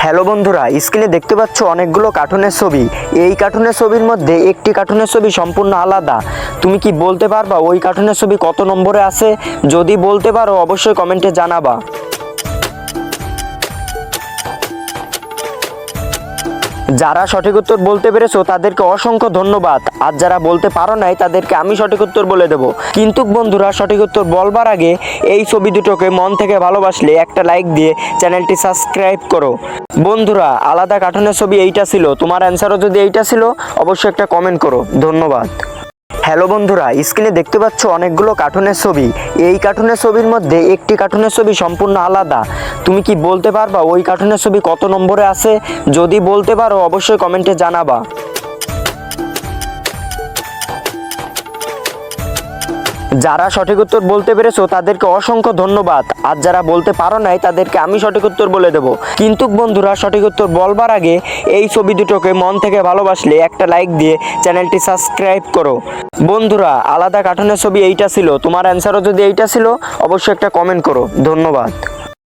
Hello বন্ধুরা, স্ক্রিনে দেখতে পাচ্ছ অনেকগুলো কার্টুনের ছবি। এই কার্টুনের ছবির মধ্যে একটি কার্টুনের ছবি সম্পূর্ণ আলাদা। তুমি কি বলতে পারবা ওই কার্টুনের ছবি কত নম্বরে আছে? যদি বলতে পারো অবশ্যই কমেন্টে জানাবা। যারা সঠিক উত্তর বলতে পেরেছো তাদেরকে অসংখ্য ধন্যবাদ, আর যারা বলতে পারো নাই তাদেরকে আমি সঠিক উত্তর বলে দেব। কিন্তু বন্ধুরা, সঠিক উত্তর বলবার আগে এই ছবি দুটোকে মন থেকে ভালোবাসলে একটা লাইক দিয়ে চ্যানেলটি সাবস্ক্রাইব করো। বন্ধুরা, আলাদা কার্টুনের ছবি এইটা ছিল, তোমার অ্যান্সারও যদি এইটা ছিল অবশ্যই একটা কমেন্ট করো। ধন্যবাদ। হ্যালো বন্ধুরা, স্ক্রিনে দেখতে পাচ্ছ অনেকগুলো কার্টুনের ছবি। এই কার্টুনের ছবির মধ্যে একটি কার্টুনের ছবি সম্পূর্ণ আলাদা। তুমি কি বলতে পারবা ওই কার্টুনের ছবি কত নম্বরে আছে? যদি বলতে পারো অবশ্যই কমেন্টে জানাবা। যারা সঠিক উত্তর বলতে পেরেছো তাদেরকে অসংখ্য ধন্যবাদ, আর যারা বলতে পারো নাই তাদেরকে আমি সঠিক উত্তর বলে দেব। কিন্তু বন্ধুরা, সঠিক উত্তর বলবার আগে এই ছবি দুটোকে মন থেকে ভালোবাসলে একটা লাইক দিয়ে চ্যানেলটি সাবস্ক্রাইব করো। বন্ধুরা, আলাদা কার্টুনের ছবি এইটা ছিল, তোমার অ্যান্সারও যদি এইটা ছিল অবশ্যই একটা কমেন্ট করো। ধন্যবাদ।